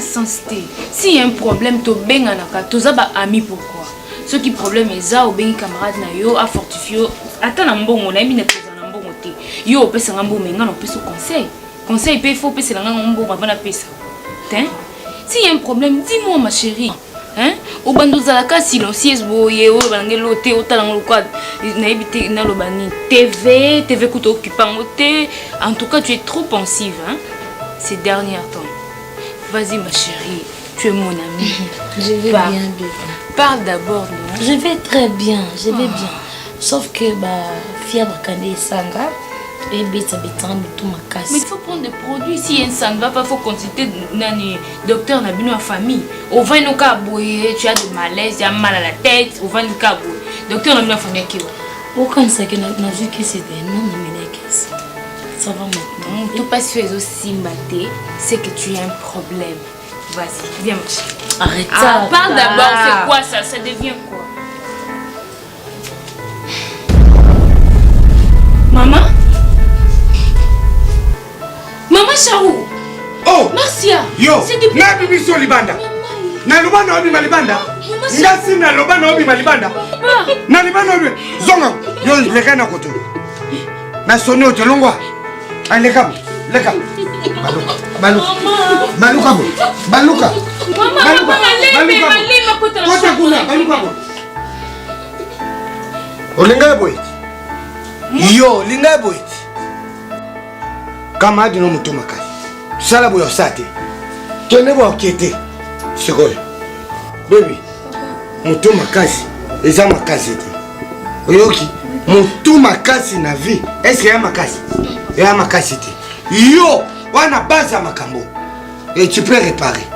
sens te. Si y a un problème, to benga naka, to zaba ami pourquoi? Ce qui problème est ça, ou bengi camarade na yo, a fortifié. Attends na mbongo, na mina pesa na mbongo te. Yo pesa ngambo menga na pesa conseil. Conseil peut faut pesa na ngambo avant na pesa. Hein? Si y a un problème, dis-moi ma chérie. Hein? Au bandoza la cas silencieuse boye o bangelo te o talango quoi na ebité na lobani TV couteau occupant te. En tout cas, tu es trop pensive hein ces derniers temps. Vas-y ma chérie, tu es mon amie. Je vais bien bébé. Parle d'abord non? Je vais très bien, je vais bien. Sauf que fièvre kande sanga et beta tout ma casse. Mais il faut prendre des produits. Si ça ne va pas, il faut consulter nani docteur na bino famille. Au vin no kaboué, tu as de malaise, tu as mal à la tête, au vin no kaboué. Docteur na bino famille qui aucun ça que na vu que c'est des non mais qu'est-ce. Ça va maintenant. Tout passe fait aussi maté, c'est que tu as un problème. Vas-y, viens ma chérie. Arrête ça. Parle d'abord, c'est quoi ça? Ça devient quoi? Maman? Maman Charou. Oh. Marcia. Yo. Na bibi so libanda. Na lubanda obi malibanda. Ngasi na lubanda obi malibanda. Na libanda obi. Zonga. Yo leka na koto. Na soni o telongwa. Aleka. Leka. Baluka. Baluka. Mama malima kota. Kota kuna baluka. Olinga boy. Yo, linga boy. Kama adi no mutuma kai. Sala boyo sate. Tone bo kete. Sikoyo. Baby. Mutuma kasi. Eza makasi te. Oyoki. Mutuma kasi na vie. Est-ce ya makasi? Ya makasi te. Yo, wana baza makambo. Et tu peux réparer.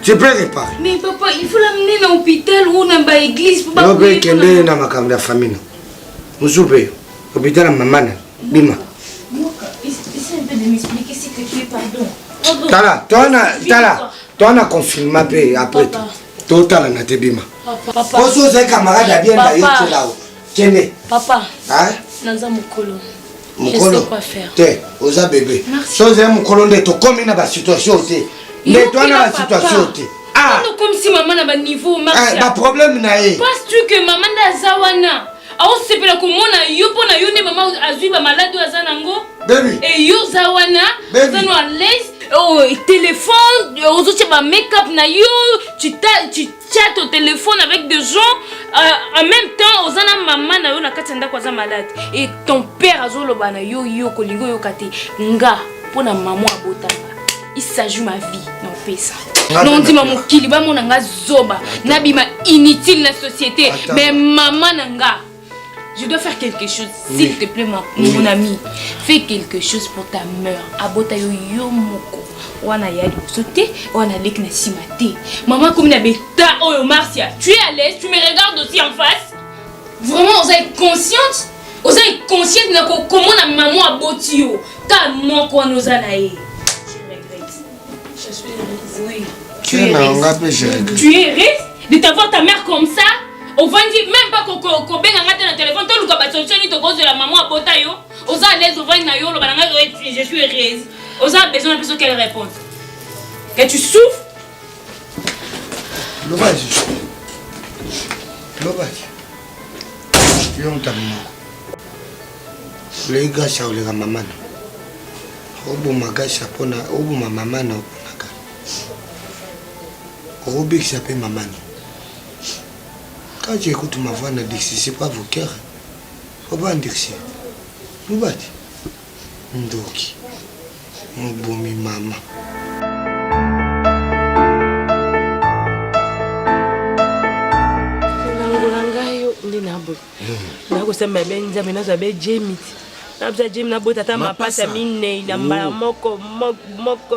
Tu peux réparer. Mais papa, il faut l'amener dans l'hôpital ou dans l'église pour pas. Non, mais kende na makambo ya famille. Musupe. Hôpital maman. Bima. Essaye un peu de m'expliquer s'il te plaît, pardon. Tala, toi on a confirmé après tout. Total na te bima. Papa. Oso ze camarade a bien d'ailleurs tu là. Kende. Papa. Hein? Naza mukolo. Mukolo. Je sais quoi faire. Te, oza bébé. Merci. So ze mukolo nde to comme na ba situation te. Mais toi na ba situation te. Ah, comme si maman n'a pas de niveau, Marcia. Ba problème na e. Penses-tu que maman da zawana? Alors c'est pour que yo pona yo ne maman azui ba malade azanango. Baby. Et yo zawana, zano à l'aise. Oh, téléphone, aux autres ba make-up na yo, tu chattes au téléphone avec des gens en même temps ozana maman na yo na katanda kwa za malade. Et ton père azoloba na yo kolingo yo kate nga pona maman abotanga. Il s'agit ma vie, non fait ça. Non dit maman kiliba mon nga zoba, nabima inutile la société, mais maman nanga. Je dois faire quelque chose, s'il te plaît, mon ami. Fais quelque chose pour ta mère. Abota yo moko. Wana yali sauter, wana lek na simate. Maman comme na beta oh Marcia, tu es à l'aise, tu me regardes aussi en face. Vraiment, vous êtes consciente? Vous êtes consciente de comment la maman aboti yo. Ta moko nous a naé. Je regrette. Je suis oui. Tu es heureuse de t'avoir ta mère comme ça? On va dire même pas qu'on benga ngata na téléphone tout le ka solution ni to cause de la maman à bota yo oza à l'aise over na yo lo bananga je suis heureuse oza besoin de personne qu'elle réponde que tu souffres Lobaki yo mtamma le gasha ole ga mama obu magasha pona obu mama na opunaka obi qui s'appelle maman. Quand j'écoute ma voix, c'est pas vos cœurs. Faut pas en dire ça. Nous battons. Ndoki. Mon boumi maman.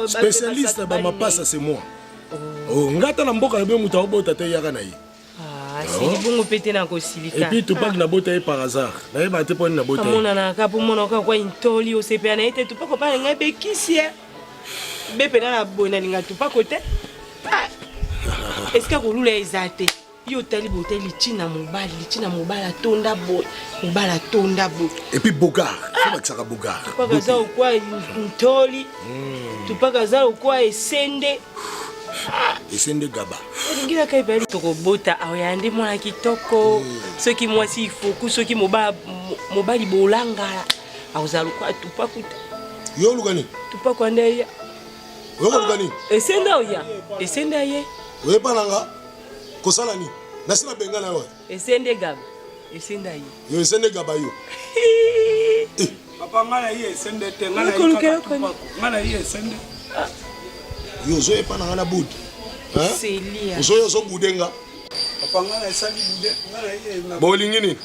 Spécialiste, ma passe, c'est moi. Oh, ngata na mboka be muta obota te yaka na yi. C'est bon péter na ko silika. Et puis tu pas na bota par hasard. Na yeba te poni na bota. Mona na ka pour mona ka kwa intoli o CP na ite tu pas ko pa nga be kisia. Be pena na bona ninga tu pas côté. Est-ce que ko lula ezate? Yo tali boteli china mobala tonda bo. Mobala tonda bo. Et puis Bogar, faut pas que ça ka Bogar. Pas kaza ou quoi intoli. Tu pas kaza ou quoi esende. Esende gaba. Ngira kai bali tokobota awayande mwana kitoko. Soki mwasi ifoku soki mobali bolanga. Awuzalu kwa tupakuta. Yo lugani. Tupakwanda ya. Yo lugani. Esenda oya. Esenda ye. We pananga. Kosala ni. Nasina bengana yo. Esende gaba. Esenda ye. Yo esende gaba yo. Papa ngana ye esende te ngana ye. Ngana ye esende. Yo zo e pananga na bud. Hein? Celia. Yo zo budenga. Papa ngana esali bude ngana ye na. Bolingi nini?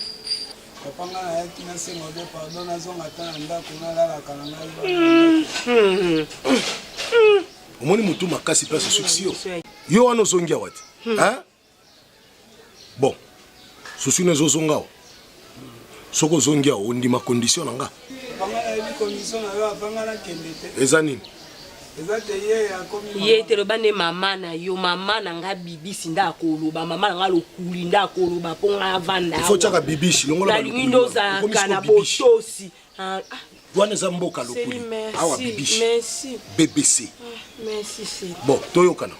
Papa ngana ya kina sengo de pardon azonga tana ndako nalala kana ngai. Omoni mutu makasi place succès yo wana ozongia wati hein bon susu ne zozonga soko zongia ondima condition nga Panga ya condition na yo avanga na kendete eza nini eza te ye ya komi ye te loba ne mama na yo mama na nga bibisi nda koloba mama na nga lokuli nda koloba po nga vanda il faut chaka bibishi longola ba lindo za kana botosi Douane Zamboka lokuli. Awa bibishi. Merci. BBC. Merci c'est. Bon, toyokana.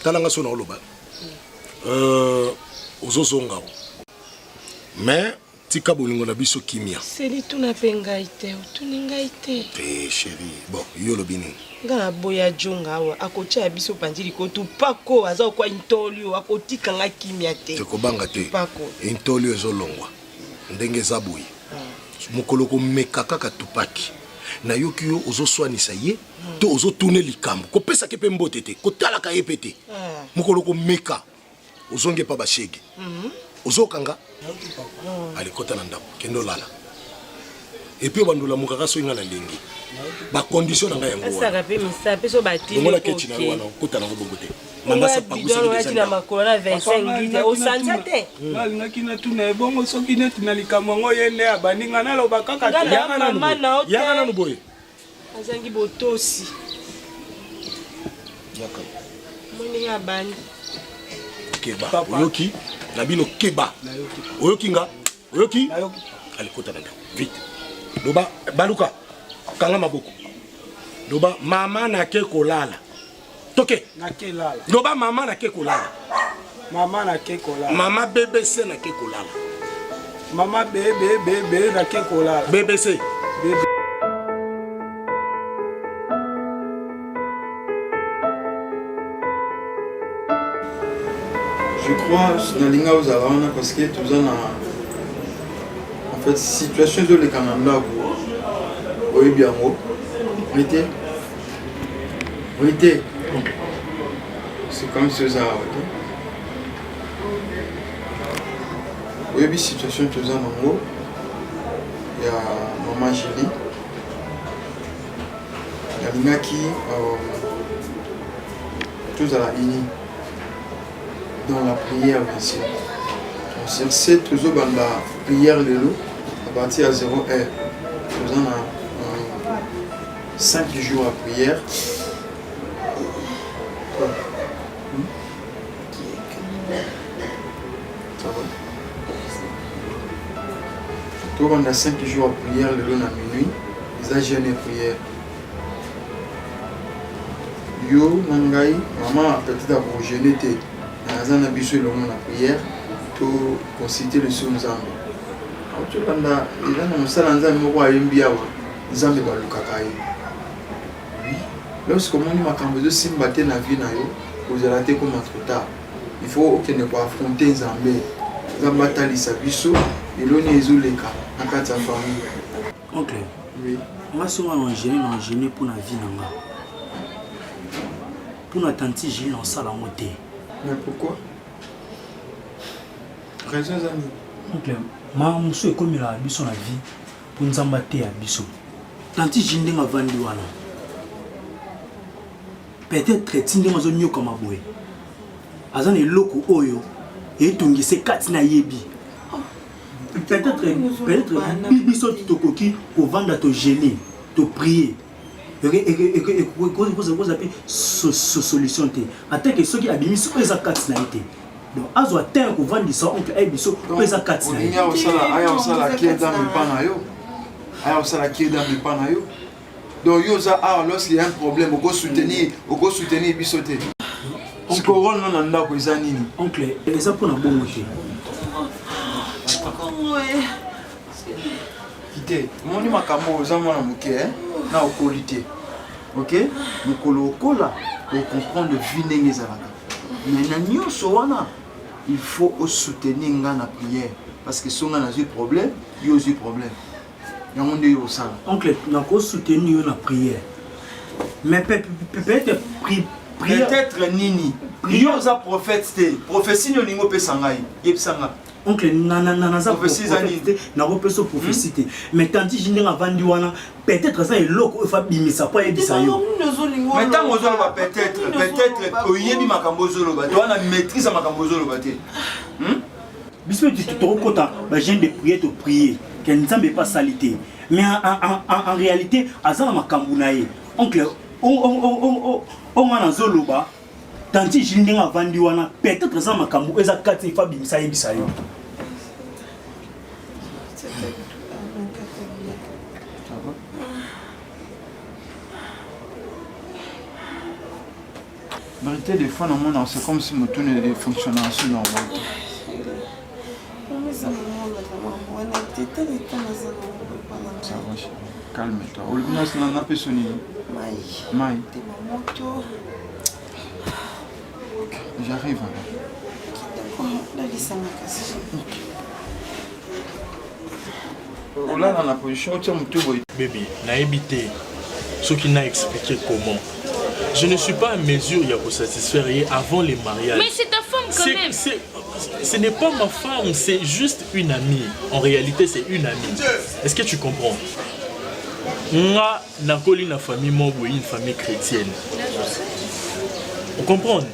Talanga sona oloba. Ozozonga. Mais tika bolingo na biso kimia. C'est li tuna penga ite, tuninga ite. Eh chérie, bon, yo lobini. Ngana boya jonga awa akocha biso panjiri ko tu pako aza kwa intolio akotika nga kimia te. Te kobanga te. Pako. Intolio ezolongwa. Ndenge zabuyi. Mukoloko mekaka katupaki na yoki yo ozoswanisa ye to ozotune likambo kopesa ke pe mbote te kotalaka ye pete mukoloko meka ozonge pa bashege ozokanga alikota na ndako kendo lala et puis bandula mukaka so ngana lengi ba condition nga yango saka pe misape so batini ngola kechi na wana kota na bongo te mama sa pakusa ke na makona 25 litres au sanza te ngalinga kina tuna bongo soki neti na likambo ngo yende abaninga na loba kaka yanga na mama yanga na boye azangi botosi yaka moninga bani keba oyoki na bino keba oyoki nga oyoki alikota na vite loba baluka kanga maboko loba mama na ke kolala toke na ke lala loba mama na ke kolala mama na ke kolala mama BBC na ke kolala mama bebe na ke kolala BBC bebe. Je crois na linga aux alana parce que tout ça en fait situation de le Canada oui bien on était c'est comme ça oui situation tout ça en haut il y a maman Julie il y a linga qui tout à la ligne dans la prière, bien sûr. On sait toujours dans la prière de l'eau, à partir à 0 heure. Nous avons 5 jours à prière. Tout on a 5 jours à prière, le long à minuit, ils ont jeûné prière. Yo, Nangai, maman, peut-être à vous jeûner. Dans la biso le monde la prière to consulter le son nzambe auto landa ila na musala nzambe moko ayembia wa nzambe balukaka ye oui lorsque moni makambo zo simba te na vie na yo ozala te comme trop tard il faut que ne pas affronter nzambe nzambe atalisa biso eloni ezoleka na kati ya famille oncle oui moi souvent on gêné pour la vie nanga pour la tante Gilles on sala moté. Mais pourquoi? Raison amis. Donc ma muso comme il a biso la vie pour nous embatter à biso. Tanti jinde nga vandi wana. Peut-être tinde nga zonyo comme aboye. Azan eloko oyo et tongise katina yebi. Peut-être biso tokoki pour vendre to gêner, to prier. Et vous appelez solution. Attends que ceux qui abîment ce que les actes n'a été. Donc, à ce temps, vous vendez ça, on peut aider ceux qui les actes n'a été. Il y a aussi la qui est dans le panayo. Il y a aussi la qui est dans le panayo. Donc yoza ah lorsqu'il y a un problème on peut soutenir bisoté. On couronne non anda ko izanini. Oncle, eza pour na bongo te. Kité, moni makambo za mwana muke na okolité. OK? Mukolo okola pour comprendre vie ndenge ezalaka. Mais na nyonso wana il faut soutenir nga na prière parce que songa na problème, yo aussi problème. Yango nde yo sala. Oncle, na ko soutenir na prière. Mais peut-être prière. Peut-être nini. Yo za prophète té. Prophétie no ningo pesangai. Yebsanga. Oncle, naza prophétie na repeso prophétie. Mais quand je n'ai vendu wana, peut-être ça est loko fa bimisa pa yebisa yo. Mais tant que zo peut-être oyebi makambo zo loba. To na maîtrise makambo zo loba té. Bispo tu te recota, ba jeune de prier te prier. Que nzambe pas salité. Mais en réalité, azana makambo na ye. Oncle, on a zoloba. Tanti jindinga vandi wana peut-être ça makambo eza kati fa bimisa yebisa yo. Vérité des fois non c'est comme si mon tourne de fonctionnation dans votre. Ça va, calme-toi. On n'a pas sonné. Maï. J'arrive alors. Là, dans la position, tu as bébé, n'a évité ce qui n'a expliqué comment. Je ne suis pas à mesure de vous satisfaire avant les mariages. Mais c'est ta femme quand même. Ce n'est pas ma femme, c'est juste une amie. En réalité, c'est une amie. Est-ce que tu comprends? Moi, je famille, une famille chrétienne. Vous comprenez?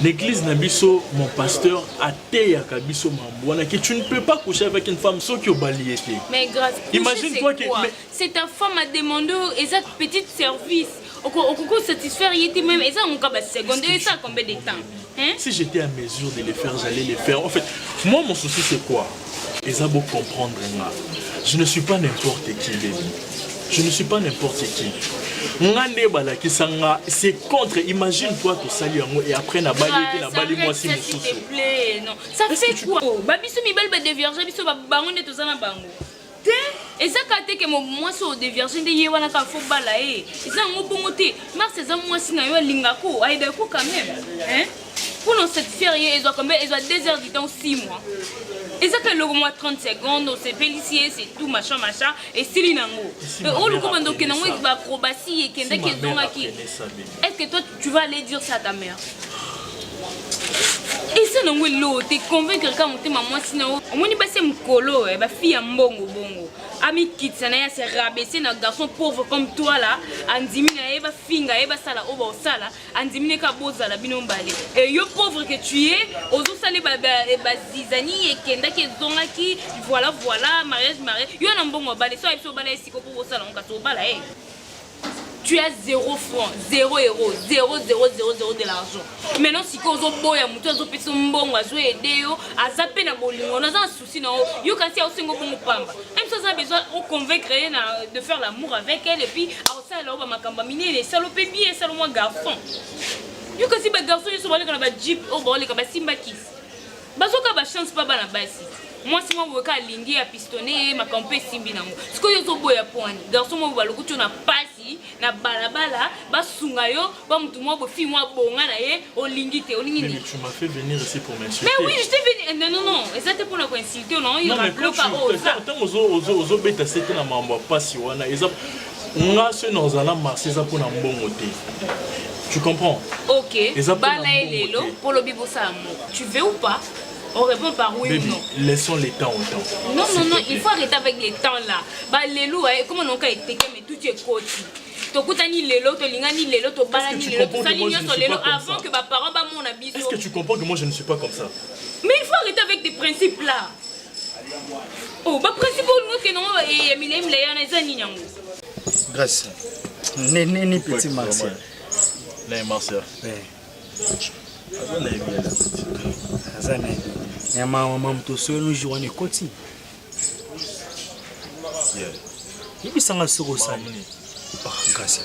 L'église Nabiso, mon pasteur, a été Kabiso Mambouana, que tu ne peux pas coucher avec une femme sauf qui est balayée. Mais grâce, imagine-toi que c'est ta femme a demandé et ça petit service. On peut satisfaire même et ça on peut secondaire et ça combien de temps? Hein? Si j'étais à mesure de les faire, j'allais les faire. En fait, moi mon souci c'est quoi? Et ça faut comprendre moi. Je ne suis pas n'importe qui, baby. Je ne suis pas n'importe qui. C'est contre, imagine-toi tout ça et après na bali moi si s'il te plaît, non. Ça fait quoi? Babiso mi bal ba dévierge, biso ba bango ne tozana bango. Te, et ça quand que moi so dévierge de yewana ka fo bala e. Ça ngo bongo te. Mars ça moi si na yo lingako, aide ko quand même. Hein? Pour nous satisfaire, ils ont combien? Ils ont 2 heures du temps 6 mois. Et ça que le mois 30 secondes, c'est félicité, c'est tout, machin. Et c'est l'inango. On le commande donc qu'il y a une acrobatie et qu'il y a qui. Est-ce que toi, tu vas aller dire ça à ta mère? Et ça, non, tu es convaincu que quand tu es maman, sinon, on va passer un colo, ma fille en bongo. Ami quitte, ça n'a se rabaisser un garçon pauvre comme toi là, en dimine, eba finga, eba sala, oba sala, en dimine kaboza la binombale. Et yo pauvre que tu es, ozo sale bazizani et kenda ke zonga ki, voilà, mariage, yo n'a bongo balé, so epso balé siko pour sala, on kato bala eh. Tu as 0 francs, 0 euros, 0 de l'argent. Maintenant, si vous avez boya mutu azo pesa mbongo azo aider yo, azape na bolingo, on a un souci na yo quand si au bongo pamba. Même ça a besoin de convaincre de faire l'amour avec elle et puis ça là on va makamba mine les salopé bien salon garçon. Yo quand si ba garçon yo so balé kana ba jeep o ba ka ba simba kiss. Bazoka ba chance pas bana basi. Moi si moi voka lingi ya pistonné ma campé simbi nango. Ce que yo zo boya poani. Garçon moi ba lokutu na pasi na balabala ba sunga yo ba mutu moi bo fi moi bonga na ye o lingi te o lingi ni. Mais tu m'as fait venir ici pour m'insulter. Mais oui, je t'ai venu. Non. Et ça t'es pour nous insulter non, il rappelle pas ça. Tant ozo beta c'était na mamba pasi wana ezap nga se nozala marché za pour na mbongo te. Tu comprends? OK. Balaelelo pour le bibo ça amour. Tu veux ou pas? On répond par oui ou non. Laissons les temps au temps. Non, il faut arrêter avec les temps là. Bah les loups, comment on a été mais tout est côté. Tokutani lelo, tolingani lelo, tobalani lelo, tosalini sur lelo avant que ma parent ba mon habit. Est-ce que tu comprends que moi je ne suis pas comme ça? Mais il faut arrêter avec des principes là. Oh, bah principe nous que non et Emilem Léana ezani nyango. Grâce. Ni petit Martial. Là Martial. Azana. Ya mama mtoso no joane koti. Ibi sanga soko sani. Gracia.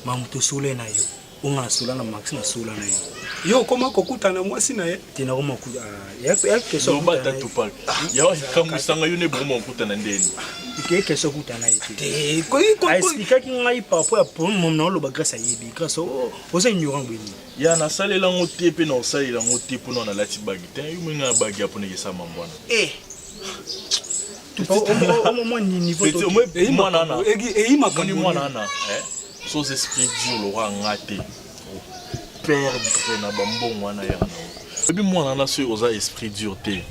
Mamuto sole na yo. Onga sola na max na sola na yo. Yo comment kokutana mwasi na ye? Tina ko makuta. Ya keso. No bata tupal. Ya kamusanga yo ne bomo kutana ndeni. Ike keso kutana yete. Te ko ko. Explique ki ngai papa pour mon nom lo ba grâce à yebi. Grâce o oza ignorant bweni. Ya na salela ngote pe na salela ngote po na lati bagite. Yo mwenga bagi apo ne sa mambwana. Au moins niveau to. Moi nana. Et il m'a connu moi nana. Sos esprit dur lo ngate. Perdre na bambon wana ya na. Ebi moi nana so oza esprit dur te.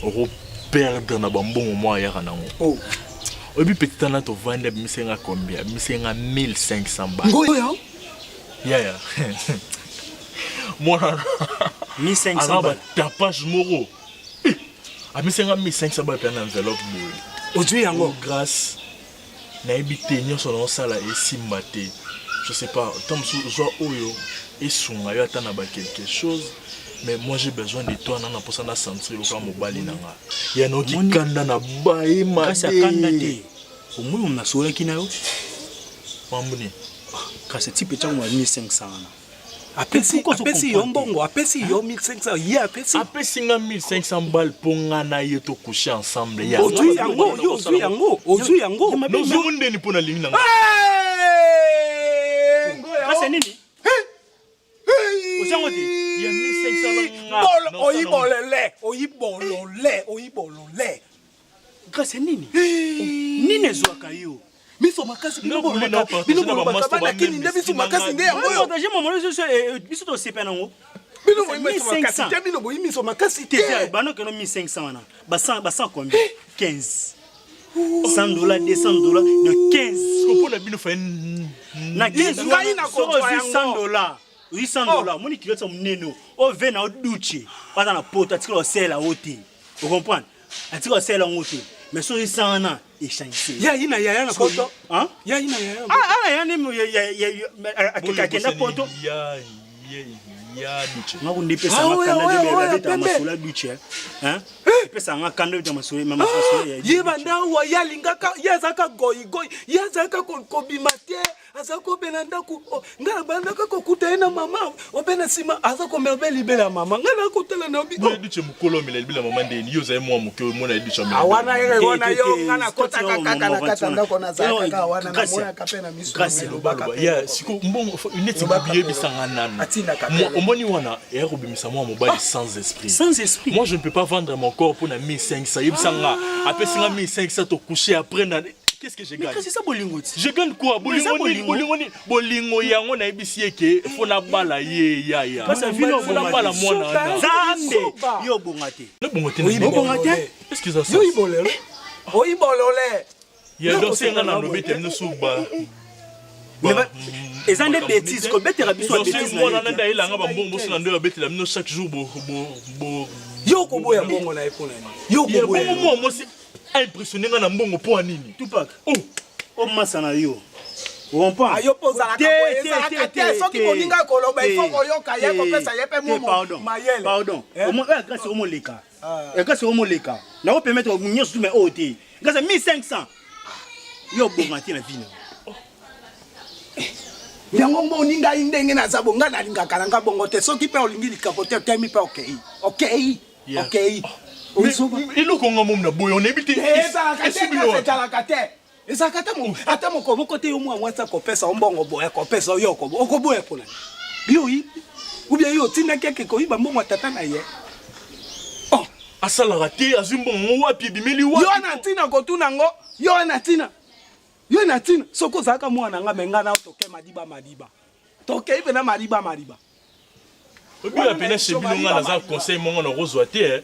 Oro perdre na bambon moi ya na. Oh. Obi petit ana to vendre misenga combien? Misenga 1500 balles. Ngoya. Ya. Moi 1500 balles. Tapage moro. A misenga 1500 balles pe na enveloppe boy. Aujourd'hui yango grâce na ebité nyonso na sala esimba te. Je sais pas, tant soit oyo et sunga yo atana ba quelque chose. Mais moi j'ai besoin de toi nana pour ça na sentir le comme mobali nanga. Ya no ki kanda na bae ma. Kasa kanda te. Au moins on a sola ki na yo. Mamuni. Kasa type chango 1500 na. Apesi yo mbongo, apesi yo 1500, ye apesi. Apesi nga 1500 balles pour nga na ye to coucher ensemble. Ya. Ozu yango. No zumunde ni pona lingi nanga. Kasa nini? Osangote. Ya 1500 nga. Oyibolole. Kasa nini? Nini zwaka yo? Miso makasi bino makabana kini nde biso makasi nde yango yo. Partager mon moment sur biso to sepa nango. Bino mo makasi te bino mo miso makasi te. Bano que no 1500 na. Ba 100 combien? 15. $100, $200, de 15. Ko na bino fa na 15 ngai na ko $800. $800. Moni kilo tsa muneno. O vena o duchi. Pata na poto atikolo sela oti. Vous comprenez? Atikolo sela ngoti. Mais so isana échange. Ya ina ya na poto. Hein? Ya ina ya. Ya ni akenda poto. Ya duche. Ngako ndipesa makanda de masula duche. Hein? Pesa ngakanda de masula mama masula ya. Ye banda wa ya lingaka ya zaka goyi ya zaka ko bimate azako benanda ku ngala banda ko kutaena mama obena sima azako mebe libela mama ngala kutela na bi. Bo duche mukolo mele libela mama ndeni yo za mwa muke mona duche mele. Awana yeye wana yo ngana kota kaka na katanda kona zaka ka wana na mona kapena misu. Ya siko mbongo uneti biye bisanga nana. Omoni wana et robimisa moi mobile sans esprit. Sans esprit. Moi je ne peux pas vendre mon corps pour na 1500. Yebsanga après 1500 to coucher après na qu'est-ce que je gagne? C'est ça bolingo. Je gagne quoi? Bolingo yango na ebisi eke fona bala ye ya. Parce que vino fona bala mwana. Zambe yo bongate. Le bongate. Oui bongate. Qu'est-ce que ça? Yo ibolele. Oyibolole. Ya donc c'est ngana no bete no suba. Et ça des bêtises que betera biso bêtises. Moi na nda ilanga ba mbongo so na ndo betela mino chaque jour bo. Yo ko boya mbongo na epona ni. Yo ko boya. Moi c'est impressionné na mbongo po nini. Tupac. Oh masana yo. On pas. Ayo poza la kapoeza kate soki bolinga koloba il faut koyoka ye ko pesa ye pe momo. Mayele. Pardon. Au moins grâce au moleka. Grâce au moleka. Na ko permettre nyonso tu me ôter. Grâce 1500. Yo bongati na vie. Yango moninga indenge na zabo ngana linga kalanga bongo te soki pe olingi likapote temi pe okay. Ilo konga mom na boyo na bité. Eza kata mo ata mo ko te yo mwa sa ko pesa mbongo boya ko pesa yo ko boya pona. Yo yi. Ou bien yo tina keke ko iba mbongo tata na ye. Oh, asala raté azumbongo wapi bimeli wapi. Yo na tina ko tunango, yo na tina. Yo na tina soko zaka mwana nga menga na toke madiba. Toke ibe na madiba. Obi la pena chez Bilonga na za conseil mongo na rozwa te.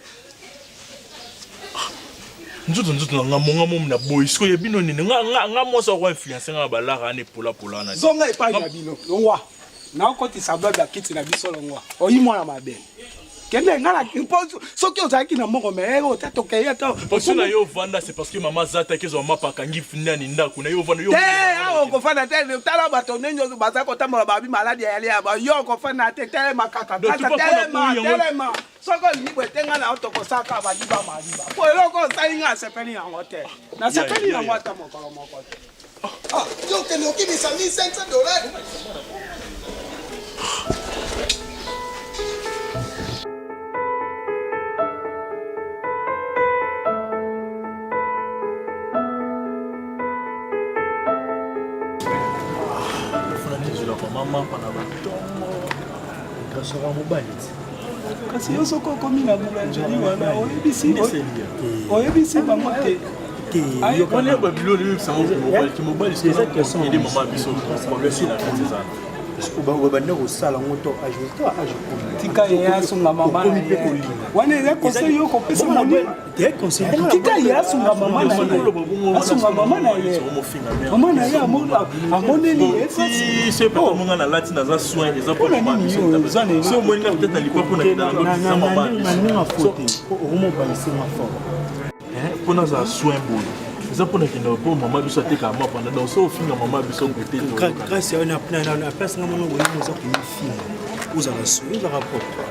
Nzutu nga monga mom na boy sko ye bino ni nga mo so ko influencer nga balara ne pola na. Zonga epa ya bino. Longwa. Na ko ti sabba ba kiti na biso longwa. Oyi mwana mabe. Kende ngala imposo soki ozaki na mongo mero tatoke ya ta. Parce que na yo vanda c'est parce que maman zata ke zo mapa kangi finani ndako na yo vanda yo. Awo ko fana te tala bato nenyo baza ko tambola babi maladi ya ya ba yo ko fana te makaka telema. Soko ni bwetenga na otoko saka madiba. Po eloko salinga sepeli yango te. Na sepeli yango ata mokolo moko te. Ah, yo que no qui me $1,500. kasi yo soko okomi na boulangerie wana oyebisi bango te obanda kosala ngo to tika ye asunga mama wana eza conseil yo kopesa tika ye asunga mama na ye asunga mama na ye mama na ye amoneli emonga na lati naza soin eza so omoninga peut-être na lipa mpona kidana mpona aza soin boye eza mpona kende mpo mama biso atekaka mapanda donc so ofinga mama biso gote grâce ya na place nga mona bolingo oza komifinga ozala so ozaka propre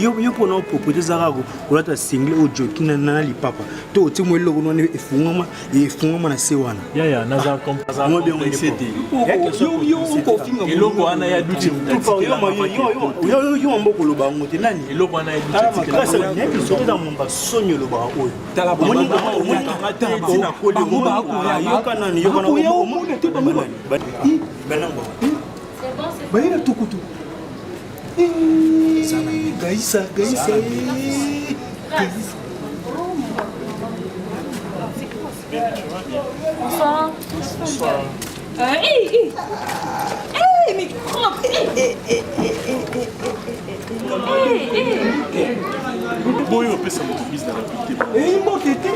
yo mpona opopote ezaka kolata single oyo joki na lipapa to otie mo eloko wana efungama na se wana yaya naza comprense te eloko wana ya duti yo mambo koloba yango te nani eloko wana ya duti soki eza momba soni olobaka oyo yoka nani bayina tukutu Gaïssa. Bonsoir. Mais propre. boyo opesa moto bise na rapidité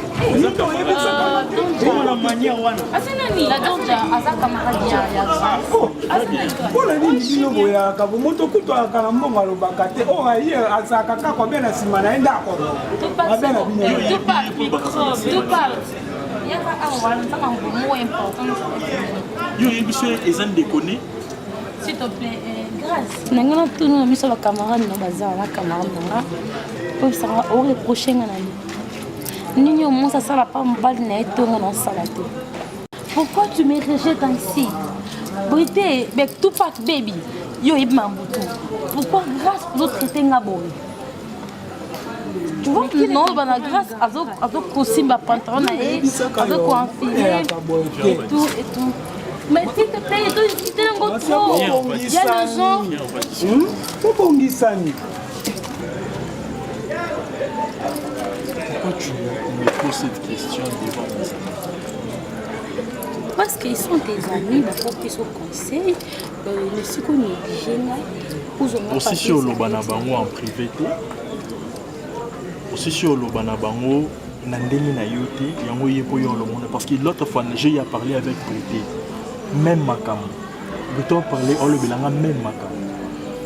la manière wana mpona nini bino boyaka bomoto kutu alaka na mbongo alobaka te oyo aye azalaka kaka abe na nsima na ye ndako abe na bino yo oyebi so eza ndekone s'il te plaît grâce nanga na tunu na miso bacamarade na bazala na camarade nanga oyo sanga oreproche nga na ye nini omonsi asala pa mobali na ye tonga na osala te pourquoi tu me rejettes ainsi Brité Tupac baby yo oyebi mambutu pourquoi grâce ozotraite nga boye tu vois non bana grâce azokosimba pantalon na ye azokoenfile et tout mais s'il te plaît, il y a le genre. Pourquoi tu me poses cette question devant moi? Parce qu'ils sont tes amis, pour qu'ils soient conseils, le psycho négligé. Aussi sur le banabango en privé. Aussi sur le banabango, nandeli na yote, yango yepo yo le monde. Parce que l'autre fois, j'ai parlé avec Brité. Même Makam. Plutôt parler, on le bilanga même Makam.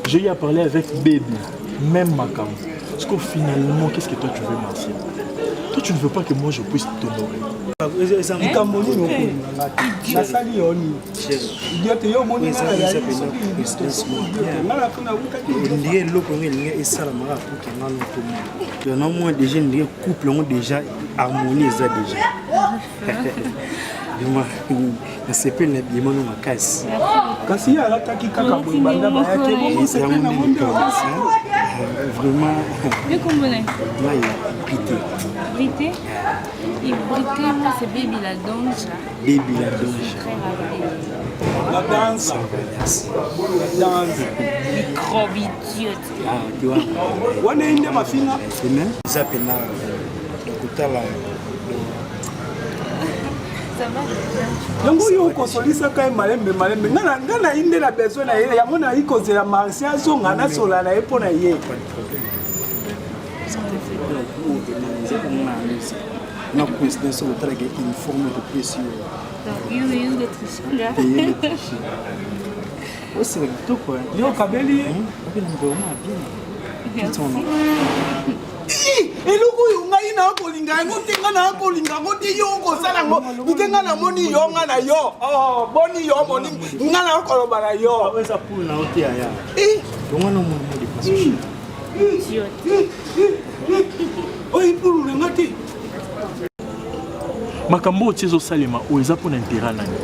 J'ai eu à parler avec Baby, même Makam. Parce que finalement, qu'est-ce que toi tu veux, Marcia? Toi tu ne veux pas que moi je puisse t'honorer. nasepeli na bima no makasi kasi alataki kaka banda bayate vraiment Brité et Brité moi c'est Baby la danse la danse microbe idiote wana inde mafinga eza pena kotala yango yo okosolisaka ye malembe nga na inde na besoin na ye yango nayi kozela marsi azonga nasola na ye mpo na ye na coïncidence otalaka uniforme de pression oseka kitoko yo okabeli ye eloko oyo ngai nakolinga yango te nga nakolinga yango te yo okosala yango ite nga namoni yo nga na yo boni yo moni nga nakoloba na yo eza poule na yo te yaya yongana omoni dépasse oyo poule nanga te makambo otie salema o eza pour intérêt nani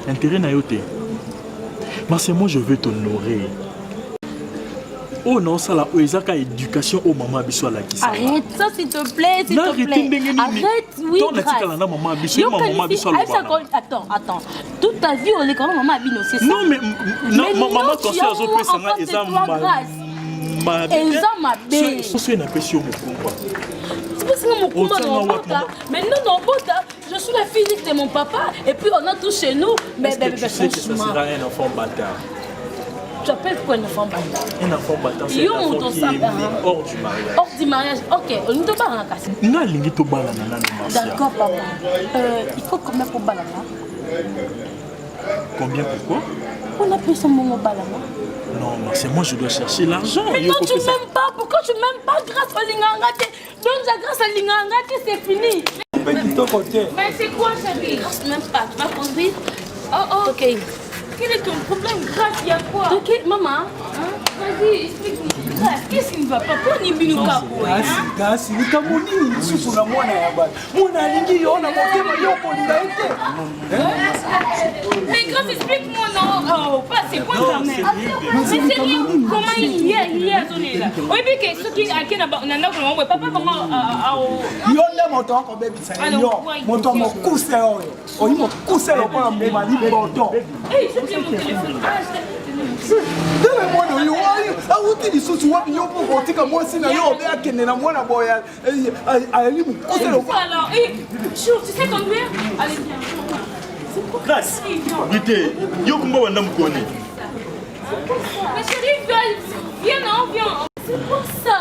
intérêt na yo te parce que moi je veux t'honorer. Oh non, ça là, ils ont éducation au maman biso à la qui. Arrête ça s'il te plaît, s'il te plaît. Arrête, oui. Attends. Toute ta vie on est quand maman abino, c'est ça. Non mais maman quand ça zo pesa nga eza ma belle. C'est une impression mon mais non, je suis la fille de mon papa et puis on a tout chez nous. Mais tu sais que ça sera un enfant bâtard. Tu appelles quoi un enfant bâtard? Un enfant bâtard, c'est un enfant qui est né hors du mariage. Hors du mariage, ok. On ne doit pas en casser. D'accord, papa. Il faut combien pour balana? Combien pourquoi? On a plus son moment balana. Non, c'est moi je dois chercher l'argent. Mais non, tu m'aimes pas. Pourquoi tu m'aimes pas grâce à l'ingangate? Donc grâce à l'ingangate, c'est fini. Mais c'est quoi ça? Grâce même pas. Tu vas conduire? Oh, ok. Quel est ton problème? Grâce, il y a quoi? Ok, maman. Vas-y, explique-moi. Grâce, qu'est-ce qui ne va pas? Pourquoi ni binu kapo? Grâce, ni kamoni ni susu na mwana ya bana. Mwana alingi yona motema yoko lingaite. Mais Grâce, explique-moi non. Oh, pas c'est quoi ta mère? Mais c'est bien. Comment il est zoné là? Oui, puis que ceux qui a nana ko mo papa comment yonde moto ko bebisa yo. Moto mo kuse oyo. Oyi mo kuse lo kwa mbeba ni bodo. C'est bien mon téléphone. Deme mwana yo ayi awuti lisusu wapi yo po kotika mwasi na yo obe akende na mwana boya ali mu kuse lo kwa. Alors, Chou, tu sais conduire? Allez viens. Grâce. Bité, yo kumba wanda mukone. Mais chérie, viens. C'est quoi ça?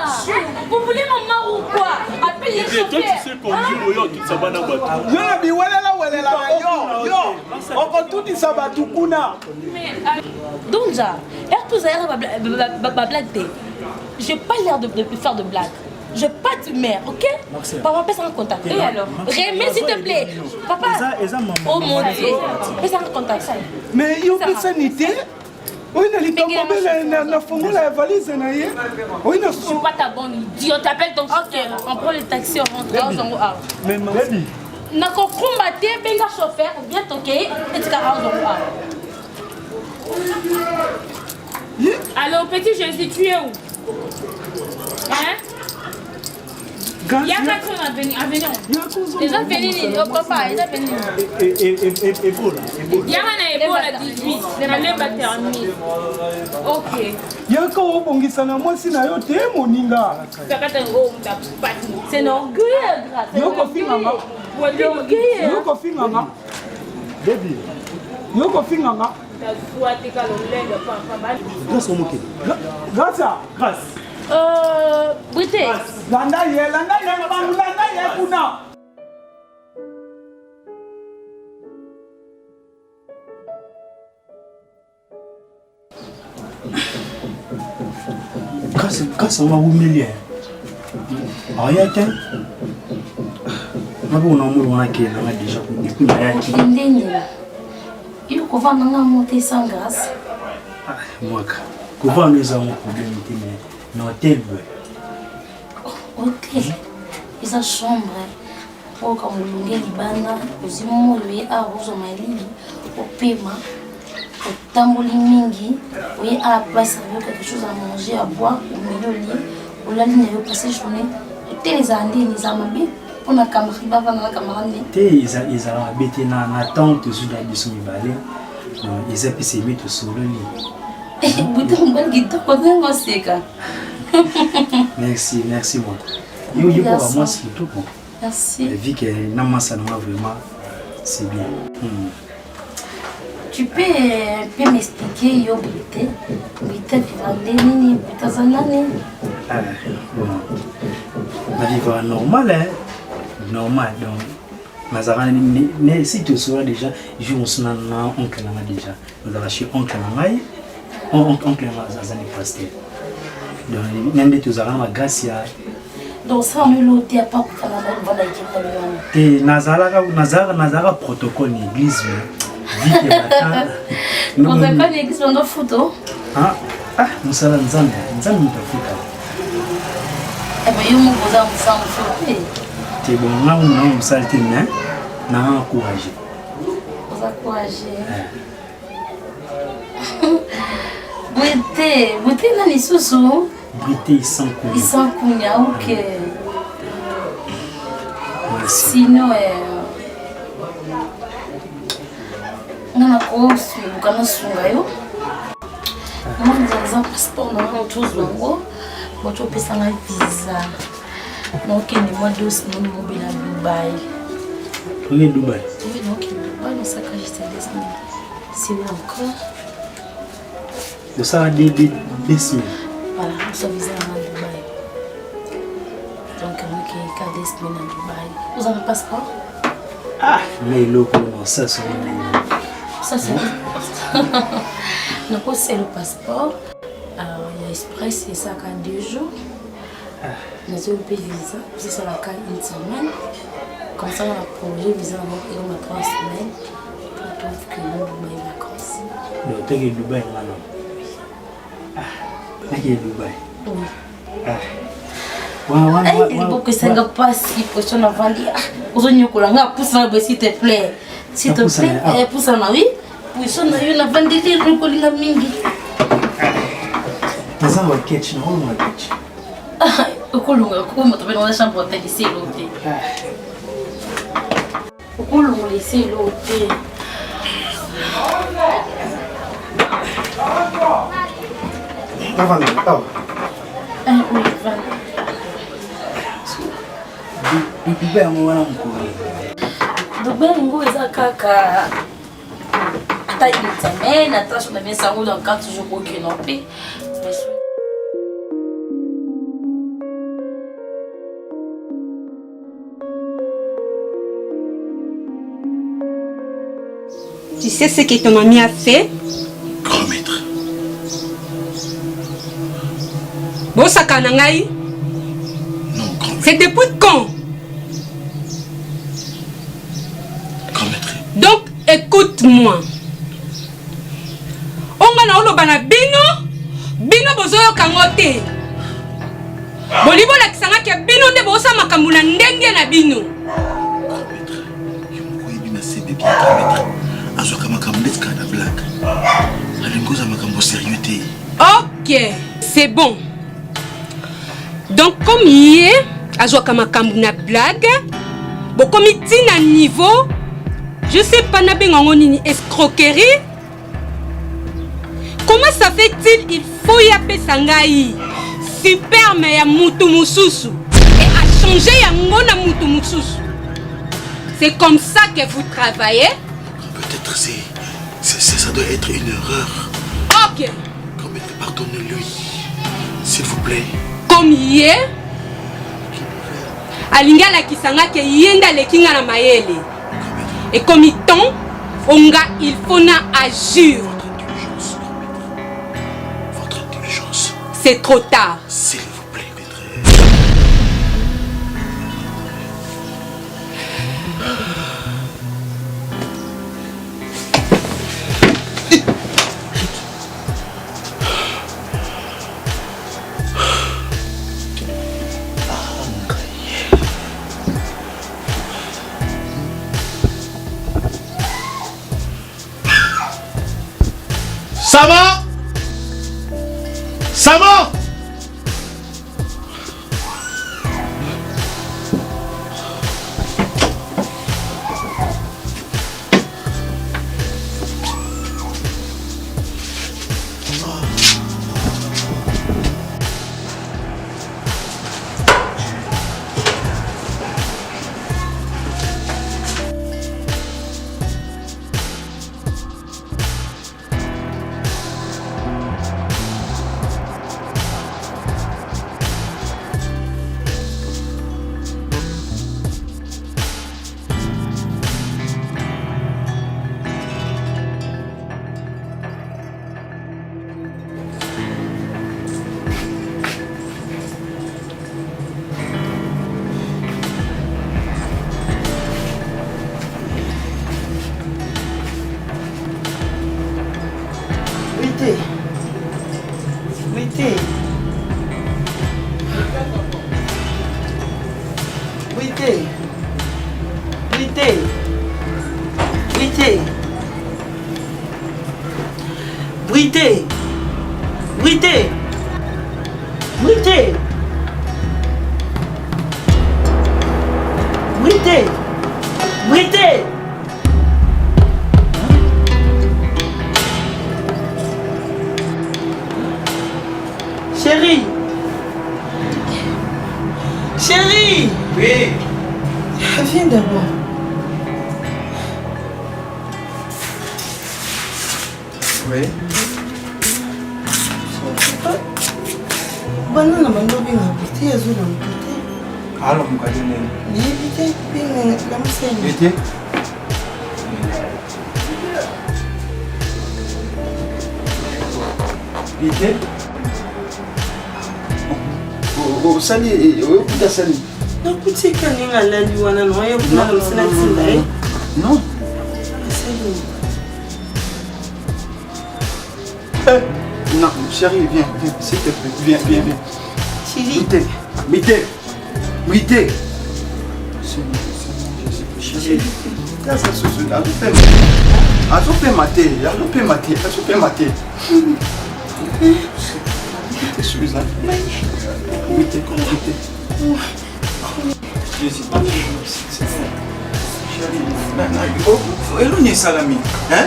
Vous voulez maman ou quoi? Appelle les chauffeurs. Toi tu sais conduire yo tout ça bana bato. Yo bi welela yo. On tout dit ça batu kuna. Mais Donja, tous à blague. J'ai pas l'air de faire de blague. Je pas de mère, ok? Papa, passe en contact. Et alors? Remets s'il te plaît. Papa. Oh mon Dieu. Passe en contact. Mais yo personne. Oui, na fongola la valise na ye. Oui, je suis pas ta bonne idiote. T'appelles ton chauffeur. On prend le taxi, on rentre. Mais baby. Na ko combattre benga chauffeur bien toqué et tu carres Alors petit Jésus, tu es où? Hein? Il y a personne à venir. Ils ont venu, papa, ils ont venu. Il y a un Ebola à 18. C'est la même termine. Ok. Il y a encore un bon qui s'en a moi si na yo te moninga. C'est un orgueil, grâce. Yo ko finganga. Yo ko finganga. Baby. Yo ko finganga. Grâce au moqué. Grâce. Brité. Landa ye kuna. Grâce on va vous mêler. Arrête. On a déjà il faut voir monter sans grâce. Moi, comment nous avons un problème mais hôtel. Hôtel. Ils ont chambre. Pour comme le libanda, aussi mon lui a rose malili au paiement. Au tamboli mingi, oui à place avec quelque chose à manger, à boire, au milieu lit, au la ligne de passer journée. Hôtel les andés, les amabis. On a camarade, la camarade. Ils ont habité dans la tente sur la mission de Valais. Ils ont pu mettre sur le lit. Merci moi. Moi c'est tout bon. Merci. Vu que Namasa vraiment c'est bien. Tu peux m'expliquer yo Brité nini Bitazanani? Ma vie va normal hein. Normal donc. Mais si tu sauras déjà, je vais oncle déjà. Nous allons chez oncle Nangai, oncle Mazazani pasteur. Donc même tu auras ma grâce. Donc ça me l'ôte à pas pour la et Nazara protocole l'église. Protocole l'église on a photo. Ah nous sommes nzambe photo. Eh ben yo mo posa ensemble photo. Brité, bon, on a salté, mais on a encouragé. Vous encouragez. Brité, là, les sous-sous. Brité, ils sont cool. Ils sont cool, ok. Sinon, on a quoi sur le canal sur l'ayo. On a un passeport, on a autre chose là-haut. On a un visa. Donc, il y a des mois de semaine mobile à Dubaï. On est Dubaï. Oui, donc Dubaï, on s'est caché des semaines. C'est où encore? De ça a des semaines. Voilà, on s'est visé à Dubaï. Donc, on a des semaines à Dubaï. Vous avez un passeport? Ah, mais le comment ça c'est. Ça c'est. Donc, c'est le passeport. Il y a Express, c'est ça quand 2 jours. On a eu le visa, c'est ça la carte une semaine. Comme ça, on a projet visa avec 3 semaines. Pour trouver que nous avons des vacances. Mais tu es Dubaï maintenant. Ah, tu es Dubaï. Oui. Ah. Il faut que ça ne passe si prochain avant dire aux oignons colanga pousse là s'il te plaît. S'il te plaît, pousse là oui. Pousse là il y a avant de dire le colinga mingi. Mais ça va catch, non on va catch. Ah, o colunga como tu dans la chambre d'hôtel ici l'hôtel. O colunga ici l'hôtel. Tá valendo, tá? Oui, va. Dubaï on va encore. Dubaï ngo eza kaka ata une semaine ata sur la bien sango dans 4 jours aucun non plus. Tu sais ce que ton ami a fait? Grand maître. Bosaka nangai? Non, grand maître. C'est depuis quand? Grand maître. Donc, écoute-moi. Onga na oloba na bino bozoyo kangote. Bolibo la kisanga ke bino nde bosa makambo na ndenge na bino. Grand maître. Yomoko ebina sebe bien grand maître. Azoka makambo netka na blague. Alingoza makambo sérieux te. Ok, c'est bon. Donc, comme hier, azoka makambo na blague, bokomi tina niveau, je sais pas na bengango nini escroquerie. Comment ça fait-il? Il faut y appeler Sangai. Superme ya mutu mususu. Et à changer ya ngona mutu mususu. C'est comme ça que vous travaillez? Peut-être ça doit être une erreur. Ok. Grand maître, pardonnez-lui. S'il vous plaît. Comme hier, alinga la kisanga ke yenda le kinga na mayele. Et comme il tombe, onga il faut na agir. Votre indulgence. C'est trop tard. S'il vous plaît, maître. Sama! Sama! Brité. Brité. Brité. Brité. Brité. Brité. Brité. Chérie. Chérie. Oui. Viens d'abord. Oui. Banana bango binga biti yazula mpite. Alors mon cadene. Ni biti binga la museni. Biti. Biti. Oh sali, oh puta sali. Na kutika ninga lali wana no ya kuna musena tsinda eh. Non. Sali. Non, chérie, viens, s'il te plaît, viens. Chérie. Brité. Chérie. Azope maté. Excuse-moi. Brité. Je suis pas chérie. Éloignez Salami. Hein?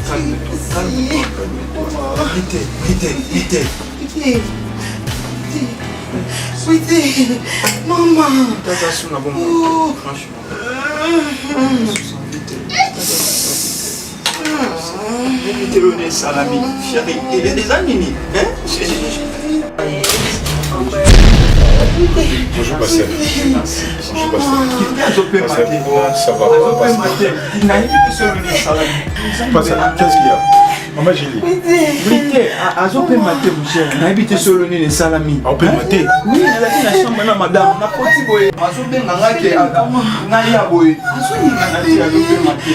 Calme-toi. Brité. Maman. T'as sous la bombe. Franchement. Brité, on est Salami. Chérie, il est des amis. Hein? Bonjour Pascal. Bonjour Pascal. Ça va. Pascal, qu'est-ce qu'il y a? Maman Julie. Brité, azope maté mon cher. N'habite sur le nez de Salami. On peut mater. Oui, elle a dit la chambre là madame. Na poti boy. Azope nganga ke na ya boy. Azope maté.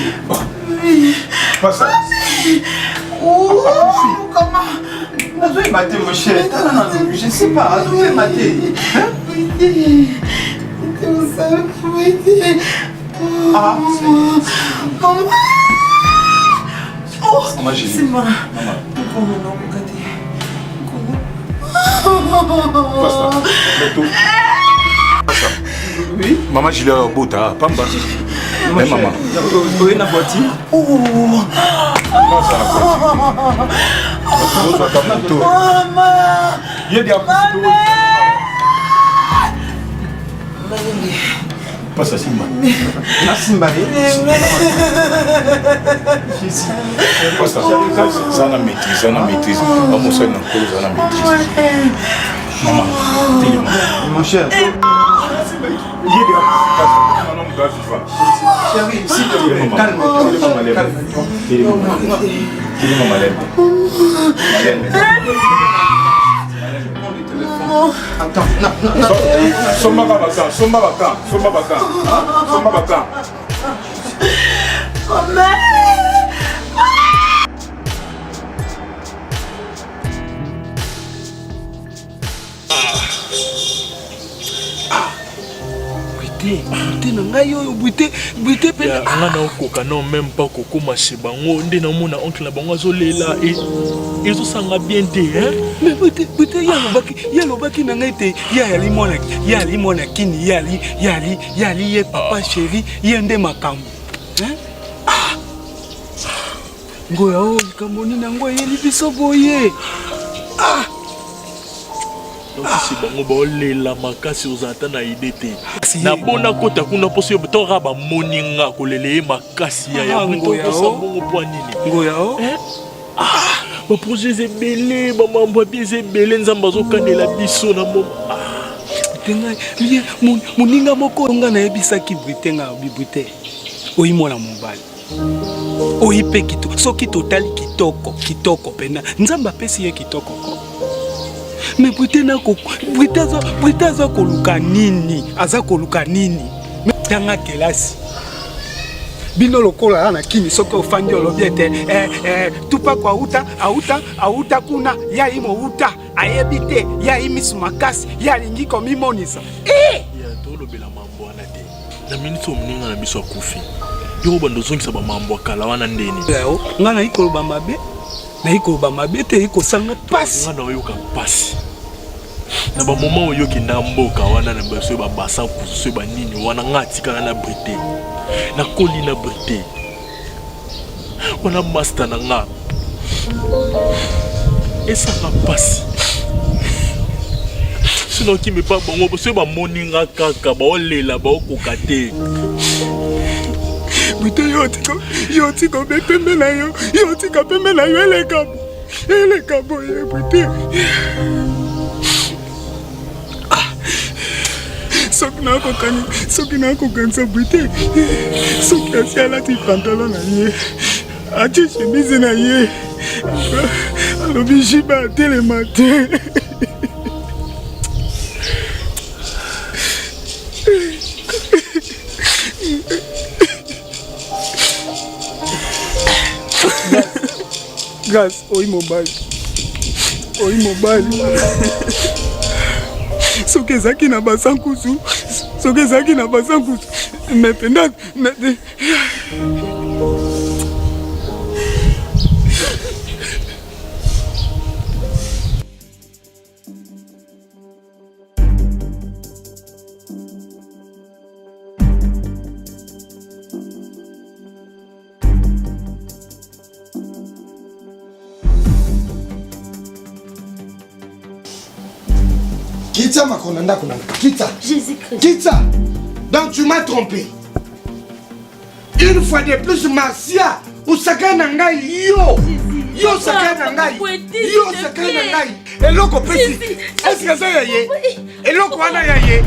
Pascal. Oh, comment? Azope maté mon cher. Je sais pas, azope maté. Hein? Ah, Maman Julie. C'est moi. Pascal. Oui. Maman Julie a bota. Pamba. Mais maman. Oui, na voiture. Non, ça n'a pas. Il y a des appuis. Pas ça, Simba. Simba. Pas ça. Ça n'a maîtrise. On ça n'a maîtrise. Maman, dis-moi. Mon cher. Il y a des appuis. Chérie, s'il te plaît, calme-toi. Attends, non. Somba Bakan. Brité na ngai oyo Brité pe nga na okoka non même pas kokoma chez bango nde na mona oncle na bango azolela et ils osanga bien te hein mais Brité ya lobaki na ngai te ya ali mona kini yali ye papa chéri ye nde makambo hein ngoya o kamoni na ngo yeli biso boye si bango baolela makasi ozata na ide te na bona kota kuna mposo yo toka bamoninga kolela ye makasi ya mbongo mpo nini ngoya o baprojet ebele bamambo abi eza ebele nzambe azokandela biso na moninga moko oyo nga nayebisaki Brité nga Brité oyi mwana mobali oyi mpe kitoko soki totali kitoko pena nzambe apesi ye kitoko ko mais Brité aza koluka nini tanga kelasi bino lokola na kini soki ofandi olobi ete tupako auta kuna yai mouta ayebi te yai misu makasi yalingi komimonisa tolobela mambo wana te na miniti omoninga na biso akufi yo bando zongisa ba mambo kala wana ndeni nga na ikoloba mabe na ikoloba mabe te ikosanga pasi nga na yoka pasi na ba moment oyo ki na mboka wana na baso ba basa kuso ba nini wana ngati kana na brité na koli na brité wana master na nga esa na pasi sinon qui me pas bon baso ba moninga kaka ba olela ba okokate Buté yotiko bepembe na yo yotika pembe na yo ele kabo ye buté soki nakokanisa buté soki asi alati pantalon na ye atie chemise na ye alobi jiba atelema te Grâce, oui mobile. Soki zaki na basankusu. Mais pendant Kitsa makonanda konanda. Kitsa. Jésus-Christ. Kitsa. Donc tu m'as trompé. Une fois de plus, Marcia, ou Sakananga, yo Sakananga, yo Sakananga. Et l'autre petit. Est-ce que ça y est? Et l'autre wana yaye.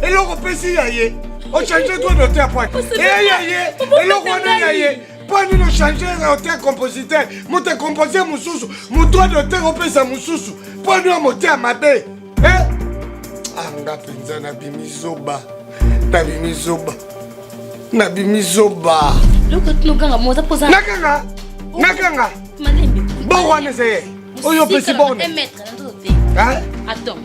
Et l'autre petit yaye. On change toi de terre point. Et l'autre wana yaye. Pas nous changer de compositeur. Mon te composé mon sous. Mon droit de terre au pesa mon sous. Pas nous monter à ma baie. Anga penza na bimizoba. Loko tunoganga moza poza. Nakanga. Malembe. Bon wana c'est. Oyo pesi bon. Hein? Attends.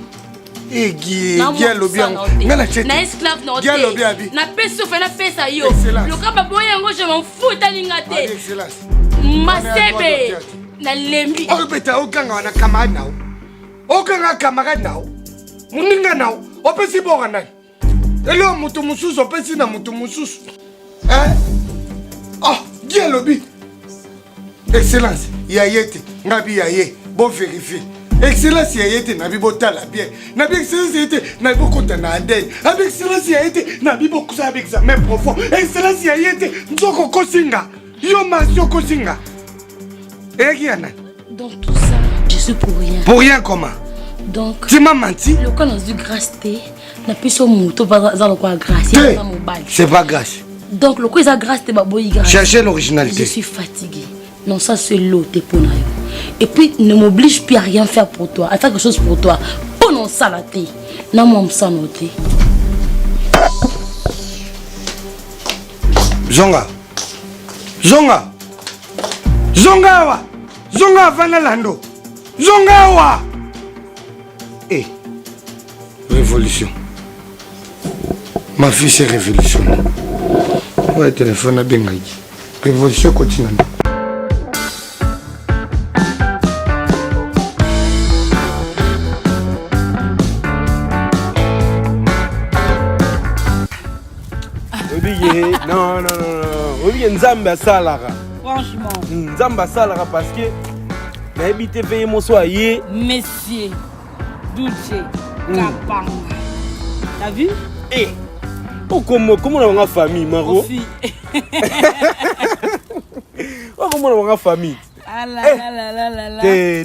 Egi, lobi yango. Ngana chete. Na esclave na hotel. Lobi abi. Na peso fe na pesa yo. Loka babo yango je m'en fous talinga te. Excellence. Masebe. Na lembi. Oyo beta okanga wana camarade nao. Okanga camarade nao. Muninga nao. Opesi bon nani. Elo mutu mususu opesi na mutu mususu. Hein? Oh, bien lobi. Excellence. Yayete. Ngabi yaye. Bon vérifier. Excellence yayete nabi botala bien. Nabi excellence yayete nabi bokota na adene. Nabi excellence yayete nabi bokusa avec examen profond. Excellence yayete nzoko kosinga. Yo masio kosinga. Egiana. Dans tout ça, je suis pour rien. Pour rien comment? Donc, tu m'as menti. Le cas dans une grâce té, n'a plus son mouton dans le quoi grâce. C'est pas grâce. Donc le quoi grâce té baboy grâce. Cherchez l'originalité. Je suis fatigué. Non ça c'est l'eau t'es pour naïo. Et puis ne m'oblige plus à rien faire pour toi, à faire quelque chose pour toi. Oh non ça la té. Non moi me sens noté. Zonga Vanalando. Zonga. Eh, révolution. Ma fille c'est révolution. Ouais, téléphone à Bengaï. Révolution continue. Non. Oui, Nzamba Salara. Franchement. Nzamba Salara parce que na habité veillé mon soyer. Messieurs, Dulce, Kapanga. T'as vu? Eh. Oh, comment on a une famille, Maro? Oh, comment on a une famille? Ah là.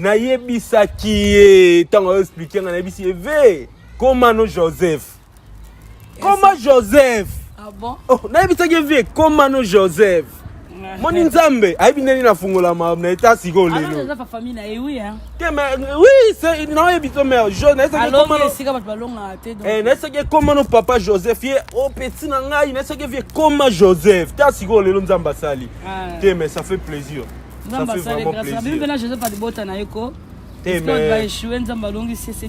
Na yebisa qui tant à expliquer na yebisi ve comment no Joseph. Comment Joseph? Ah bon? Oh, na yebisa qui ve comment no Joseph. Mon Nzambe, ayi nani na fungola ma na eta siko lelo. Alors ça famille na oui hein. Oui, c'est non yebito mais jeune, est-ce que comment est-ce que comment no papa Joseph ye au petit na ngai, est-ce que vie comment Joseph. Ta siko lelo Nzamba sali. Mais ça fait plaisir. Ça fait vraiment plaisir. Même là je sais pas de bota na yoko. C'est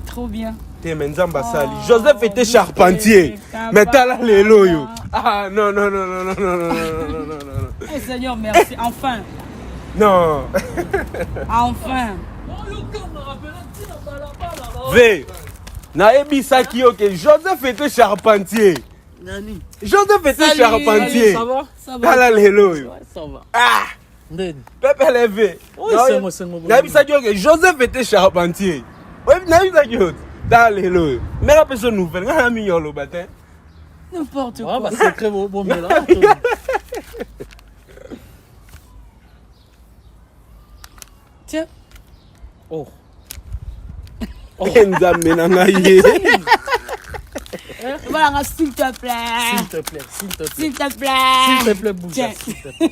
trop bien. T'es Nzamba Sali. Joseph était charpentier. Mais t'as là les loyaux. Ah non, non, non, non, non, non, non, non, non, non, non. Eh Seigneur, merci. Enfin. Non. Enfin. V. Naebi Saki, ok. Joseph était charpentier. Joseph était charpentier. Ça va? Ça T'as là les loyaux. Ça va. Ah. Pepe levé. Naebi Saki, ok. Joseph était charpentier. Oui, Naebi Saki, ok. Dans les lois. Mais la personne nouvelle, on a mis le matin. N'importe quoi. Bah, c'est très bon mélange. Tiens. Oh. Voilà, s'il te plaît. S'il te plaît, s'il te plaît. S'il te plaît. S'il te plaît, Bouja, s'il te plaît.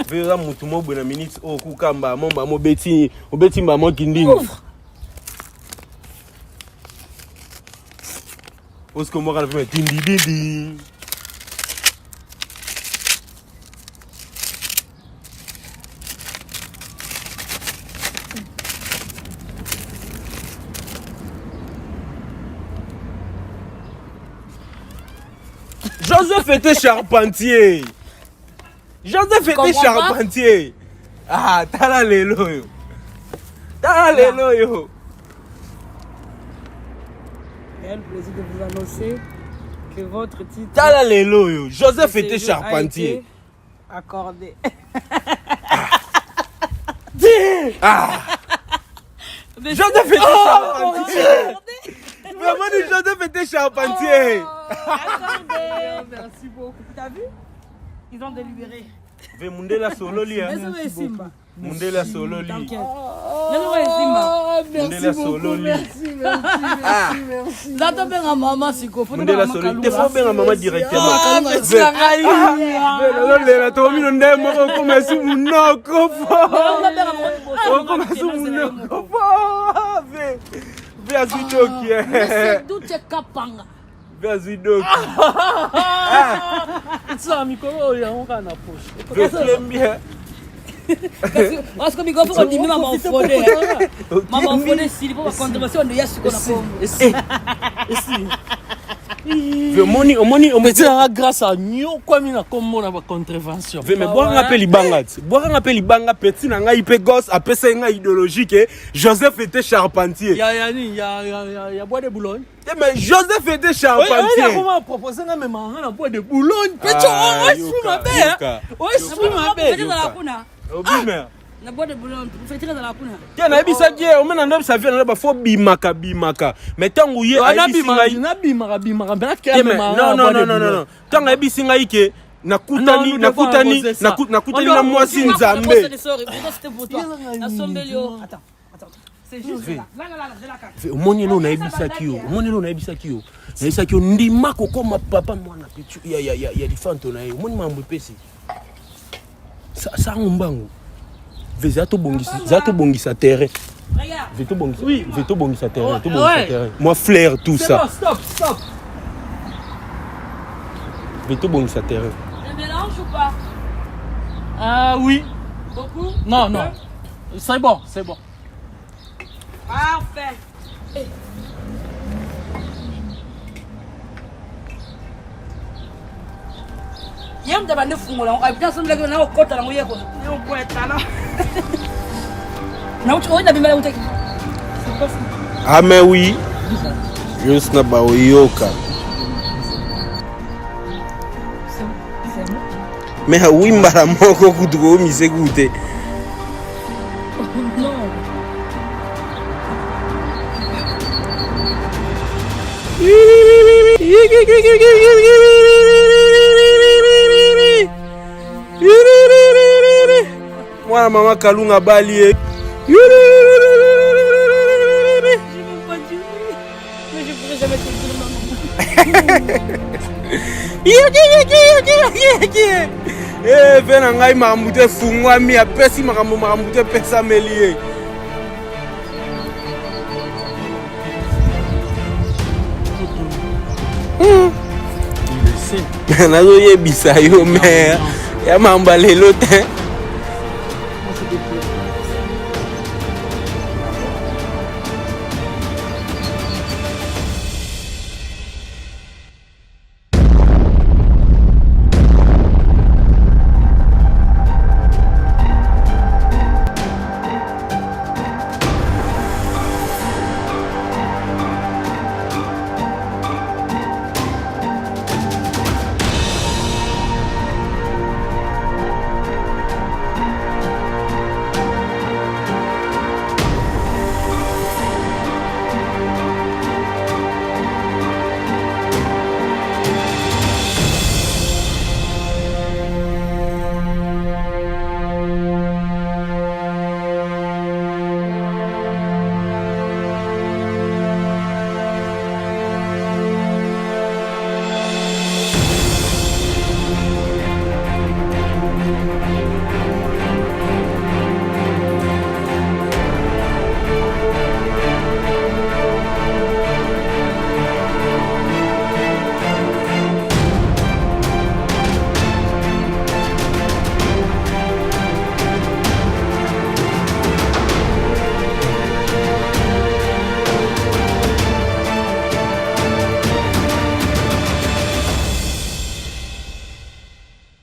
Vera mutumo bwana minutes o kukamba momba mo beti mba mo kindingi. Parce que moi, je vais ding. Joseph était charpentier. Joseph était charpentier. Ah, t'as là les loyaux. T'as les loyaux. Quel plaisir de vous annoncer que votre titre. T'as les loyaux. Joseph était charpentier. Accordé. Ah. Joseph était charpentier. Vraiment, Joseph était charpentier. Merci beaucoup. T'as vu? Ils ont délibéré. Mundela Sololi. Mundela Sololi. Merci beaucoup. Merci. J'attends bien à maman si vous voulez. Mundela Sololi. Il faut bien à maman directement. Merci. Ça micro ya on kana poche. Parce que micro faut diminuer maman fondé. Maman fondé s'il faut contribution de yasu qu'on a. Le money petit grâce à nous comme il a comme on a contravention. Mais boire un peu libanga petit na nga ipe gosse après ça nga idéologique Joseph était charpentier. Ya bois de Boulogne. Mais Joseph était charpentier. Oui, comment proposer na même na bois de Boulogne. Petit on suit ma belle. On suit ma belle. Obimer. Na bois de Boulogne, vous faites très dans la kuna. Tiens, na bisa qui on mena ndam sa vie na ba fo bimaka. Mais tangu ye na bimaka mais que non. Tangu ebisi ngai ke nakutani na mwasi nzambe. Attends. C'est juste là. Omoni lo na ebisa kio. Na ebisa kio ndima ko koma papa mwana pichu. Ya difanto na ye. Omoni mambo pesi. Sa ngombango. Zato bongisa terrain. Veto bongisa terrain. Moi flair tout ça. Stop. Veto bongisa terrain. Un mélange ou pas? Ah oui. Beaucoup? Non. C'est bon. Parfait. Yam de bande fungola, on a bien son lego na okota na nguyeko. Ni okweta na. Na ucho ina bimela uteki. Ah mais oui. Juste na ba oyoka. Mais oui mbara moko kutuko mise gute. Mwana mama Kalunga Bali. Vena ngai mamute fungwa mi apesi makamute pesa melie. Nazo yebisa yo mère ya mamba lelo te.